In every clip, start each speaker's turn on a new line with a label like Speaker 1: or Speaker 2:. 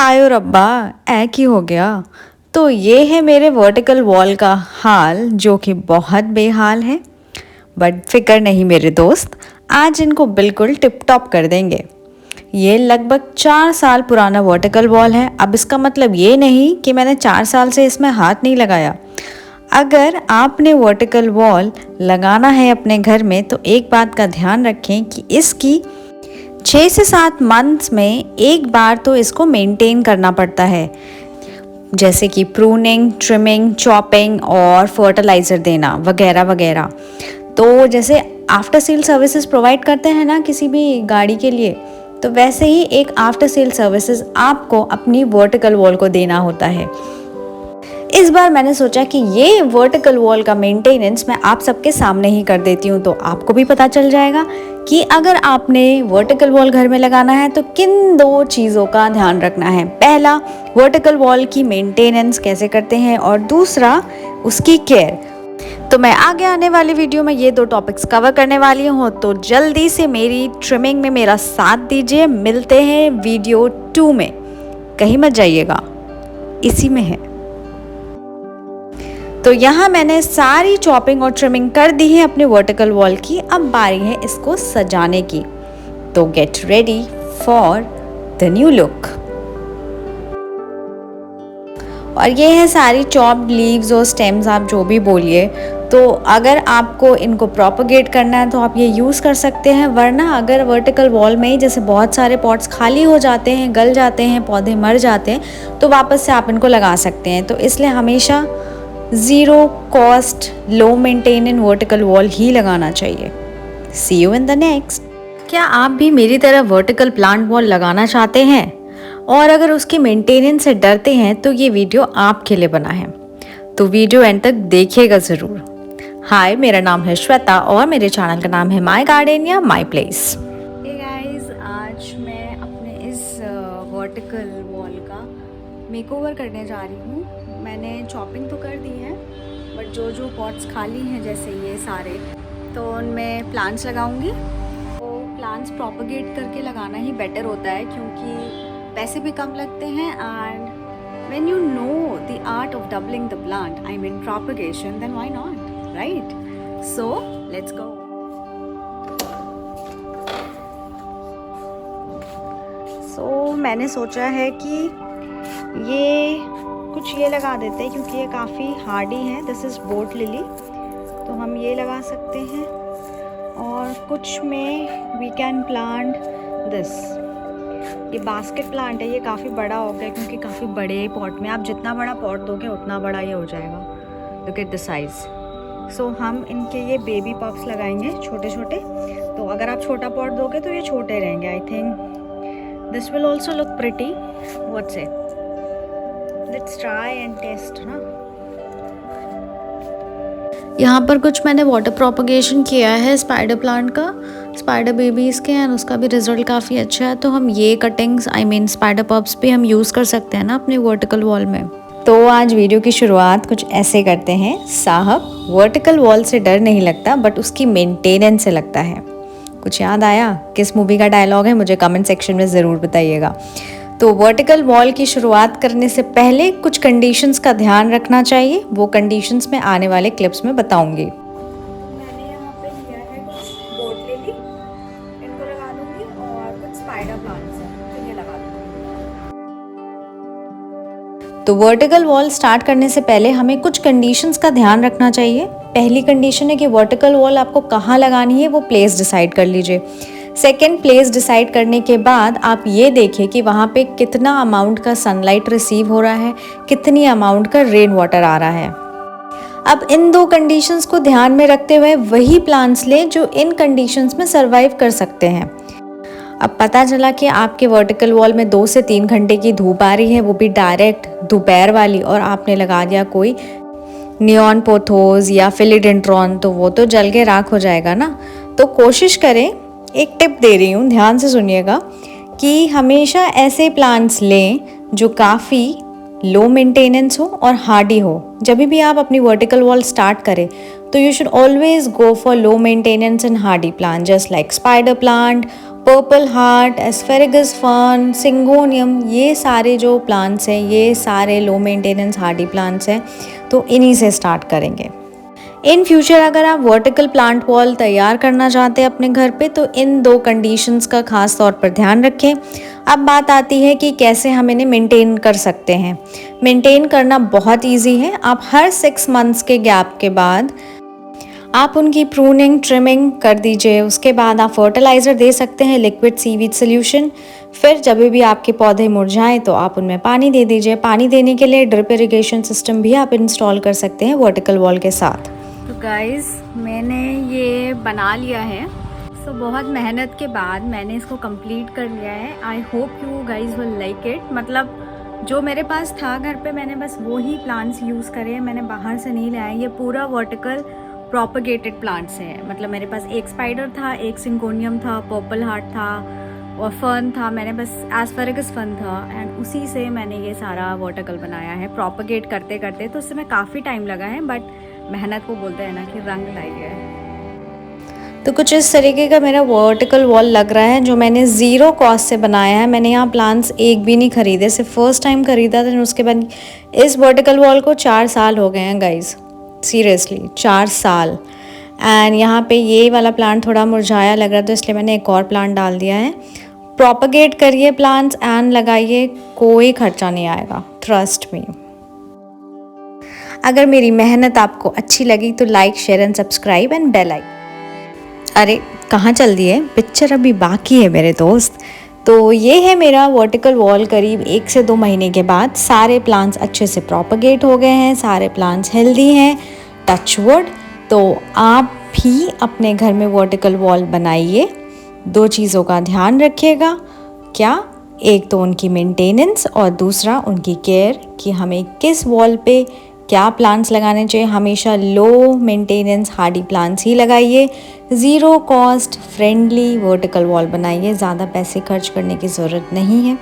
Speaker 1: हाय और अब्बा ऐ की हो गया। तो ये है मेरे वर्टिकल वॉल का हाल जो कि बहुत बेहाल है। बट फिक्र नहीं मेरे दोस्त, आज इनको बिल्कुल टिप टॉप कर देंगे। ये लगभग 4 साल पुराना वर्टिकल वॉल है। अब इसका मतलब ये नहीं कि मैंने 4 साल से इसमें हाथ नहीं लगाया। अगर आपने वर्टिकल वॉल लगाना है अपने घर में तो एक बात का ध्यान रखें कि इसकी 6 से 7 मंथ्स में एक बार तो इसको मेंटेन करना पड़ता है, जैसे कि प्रूनिंग, ट्रिमिंग, चॉपिंग और फर्टिलाइज़र देना वगैरह वगैरह। तो जैसे आफ्टर सेल सर्विसेज प्रोवाइड करते हैं ना किसी भी गाड़ी के लिए, तो वैसे ही एक आफ्टर सेल सर्विसेज आपको अपनी वर्टिकल वॉल को देना होता है। इस बार मैंने सोचा कि ये वर्टिकल वॉल का मेंटेनेंस मैं आप सबके सामने ही कर देती हूँ, तो आपको भी पता चल जाएगा कि अगर आपने वर्टिकल वॉल घर में लगाना है तो किन 2 चीज़ों का ध्यान रखना है। पहला, वर्टिकल वॉल की मेंटेनेंस कैसे करते हैं, और दूसरा उसकी केयर। तो मैं आगे आने वाली वीडियो में ये 2 टॉपिक्स कवर करने वाली हूँ, तो जल्दी से मेरी ट्रिमिंग में मेरा साथ दीजिए। मिलते हैं वीडियो 2 में, कहीं मत जाइएगा, इसी में है। तो यहाँ मैंने सारी चॉपिंग और ट्रिमिंग कर दी है अपने वर्टिकल वॉल की। अब बारी है इसको सजाने की, तो get ready for the new look. और ये है सारी चॉप्ड लीव्स और स्टेम्स, आप जो भी बोलिए। तो अगर आपको इनको प्रोपगेट करना है तो आप ये यूज़ कर सकते हैं, वरना अगर वर्टिकल वॉल में ही जैसे बहुत सारे पॉट्स खाली हो जाते हैं, गल जाते हैं, पौधे मर जाते हैं, तो वापस से आप इनको लगा सकते हैं। तो इसलिए हमेशा 0 cost low maintain vertical wall ही लगाना चाहिए। See you in the next. क्या आप भी मेरी तरह वर्टिकल प्लांट वॉल लगाना चाहते हैं, और अगर उसकी मेंटेनेंस से डरते हैं, तो ये वीडियो आपके लिए बना है, तो वीडियो एंड तक देखिएगा ज़रूर। हाय, मेरा नाम है श्वेता और मेरे चैनल का नाम है माय गार्डन या माय प्लेस। हे गाइस, आज मैं अपने इस वर्टिकल वॉल का मेकओवर करने जा रही हूँ। मैंने चॉपिंग तो कर दी है, बट जो जो पॉट्स खाली हैं जैसे ये सारे, तो उनमें प्लांट्स लगाऊंगी। तो प्लांट्स प्रोपगेट करके लगाना ही बेटर होता है, क्योंकि पैसे भी कम लगते हैं। And when you know the art of doubling the plant, I mean propagation, then why not, right? So let's go. So मैंने सोचा है कि ये लगा देते हैं, क्योंकि ये काफ़ी हार्डी है। दिस इज़ बोट लिली, तो हम ये लगा सकते हैं। और कुछ में वी कैन प्लांट दिस, ये बास्केट प्लांट है। ये काफ़ी बड़ा हो गया, क्योंकि काफ़ी बड़े पॉट में आप जितना बड़ा पॉट दोगे उतना बड़ा ये हो जाएगा। Look at the size. So हम इनके ये बेबी पॉप्स लगाएंगे, छोटे छोटे। तो अगर आप छोटा पॉट दोगे तो ये छोटे रहेंगे। I think this will also look pretty. What's it? Let's try and test ना। यहाँ पर कुछ मैंने वाटर प्रोपगेशन किया है स्पाइडर प्लांट का, स्पाइडर बेबीज़ के, एंड उसका भी रिजल्ट काफ़ी अच्छा है। तो हम ये cuttings, I mean spider pups भी हम यूज़ कर सकते हैं ना अपने वर्टिकल वॉल में। तो आज वीडियो की शुरुआत कुछ ऐसे करते हैं। साहब, वर्टिकल वॉल से डर नहीं लगता, बट उसकी मेंटेनेंस से लगता है। कुछ याद आया? किस मूवी का डायलॉग है? मुझे कमेंट सेक्शन में ज़रूर बताइएगा। तो वर्टिकल वॉल की शुरुआत करने से पहले कुछ कंडीशंस का ध्यान रखना चाहिए। वो कंडीशंस मैं आने वाले क्लिप्स में बताऊंगी। मैंने यहाँ पे लिया है कुछ बोट लिली, इनको लगा दूंगी, और कुछ स्पाइडर प्लांट्स हैं, तो ये लगा दूंगी। तो वर्टिकल वॉल स्टार्ट करने से पहले हमें कुछ कंडीशंस का ध्यान रखना चाहिए। पहली कंडीशन है कि वर्टिकल वॉल आपको कहाँ लगानी है, वो प्लेस डिसाइड कर लीजिए। सेकेंड, प्लेस डिसाइड करने के बाद आप ये देखिए कि वहाँ पे कितना अमाउंट का सनलाइट रिसीव हो रहा है, कितनी अमाउंट का रेन वाटर आ रहा है। अब इन 2 कंडीशंस को ध्यान में रखते हुए वही प्लांट्स लें जो इन कंडीशंस में सरवाइव कर सकते हैं। अब पता चला कि आपके वर्टिकल वॉल में 2 से 3 घंटे की धूप आ रही है, वो भी डायरेक्ट दोपहर वाली, और आपने लगा दिया कोई नियॉन पोथोस या फिलिडेंड्रॉन, तो वो तो जल के राख हो जाएगा ना। तो कोशिश करें, एक टिप दे रही हूँ, ध्यान से सुनिएगा, कि हमेशा ऐसे प्लांट्स लें जो काफ़ी लो मेंटेनेंस हो और हार्डी हो। जब भी आप अपनी वर्टिकल वॉल स्टार्ट करें तो you should always go for low maintenance and Hardy plant, just like spider plant purple heart, asparagus fern, syngonium, ये सारे जो प्लांट्स हैं ये सारे लो मेंटेनेंस हार्डी प्लांट्स हैं, तो इन्हीं से स्टार्ट करेंगे। इन फ्यूचर अगर आप वर्टिकल प्लांट वॉल तैयार करना चाहते हैं अपने घर पे तो इन 2 कंडीशंस का खास तौर पर ध्यान रखें। अब बात आती है कि कैसे हम इन्हें मेंटेन कर सकते हैं। मेंटेन करना बहुत इजी है। आप हर 6 मंथ्स के गैप के बाद आप उनकी प्रूनिंग ट्रिमिंग कर दीजिए। उसके बाद आप फर्टिलाइज़र दे सकते हैं, लिक्विड सीवीड सोल्यूशन। फिर जब भी आपके पौधे मुरझाएं तो आप उनमें पानी दे दीजिए। पानी देने के लिए ड्रिप इरिगेशन सिस्टम भी आप इंस्टॉल कर सकते हैं वर्टिकल वॉल के साथ। तो गाइज़ मैंने ये बना लिया है, सो बहुत मेहनत के बाद मैंने इसको कंप्लीट कर लिया है। I hope you guys will like it. मतलब जो मेरे पास था घर पे मैंने बस वो ही प्लांट्स यूज़ करे हैं, मैंने बाहर से नहीं लाया। ये पूरा वर्टिकल प्रोपगेटेड प्लांट्स हैं। मतलब मेरे पास एक स्पाइडर था, एक सिंगोनियम था, पर्पल हार्ट था और फर्न था। मैंने बस एस्पेरेगस फर्न था एंड उसी से मैंने ये सारा वर्टिकल बनाया है प्रोपगेट करते करते। तो उससे में काफ़ी टाइम लगा है, बट मेहनत को बोलते हैं ना कि रंग लाई है। तो कुछ इस तरीके का मेरा वर्टिकल वॉल लग रहा है जो मैंने ज़ीरो कॉस्ट से बनाया है। मैंने यहाँ प्लांट्स एक भी नहीं खरीदे, सिर्फ फर्स्ट टाइम खरीदा था। उसके बाद इस वर्टिकल वॉल को 4 साल हो गए हैं गाइज़, सीरियसली 4 साल। एंड यहाँ पे ये वाला प्लांट थोड़ा मुरझाया लग रहा था, इसलिए मैंने एक और प्लांट डाल दिया है। प्रोपगेट करिए प्लांट्स एंड लगाइए, कोई खर्चा नहीं आएगा, ट्रस्ट मी। अगर मेरी मेहनत आपको अच्छी लगी तो like, share and subscribe and bell icon. अरे कहाँ चल दी है, पिक्चर अभी बाकी है मेरे दोस्त। तो ये है मेरा वर्टिकल वॉल। करीब 1 से 2 महीने के बाद सारे प्लांट्स अच्छे से प्रोपगेट हो गए हैं, सारे प्लांट्स हेल्दी हैं, टच वुड। तो आप भी अपने घर में वर्टिकल वॉल बनाइए। 2 चीज़ों का ध्यान रखिएगा, क्या, एक तो उनकी मेंटेनेंस और दूसरा उनकी केयर कि हमें किस वॉल पे क्या प्लांट्स लगाने चाहिए। हमेशा लो मेंटेनेंस हार्डी प्लांट्स ही लगाइए। Zero cost friendly vertical wall बनाइए, ज़्यादा पैसे खर्च करने की ज़रूरत नहीं है।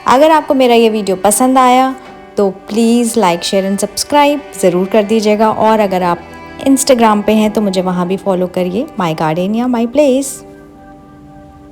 Speaker 1: अगर आपको मेरा ये वीडियो पसंद आया तो please like, share and subscribe ज़रूर कर दीजिएगा। और अगर आप इंस्टाग्राम पे हैं तो मुझे वहाँ भी फॉलो करिए, माई गार्डन या माई प्लेस।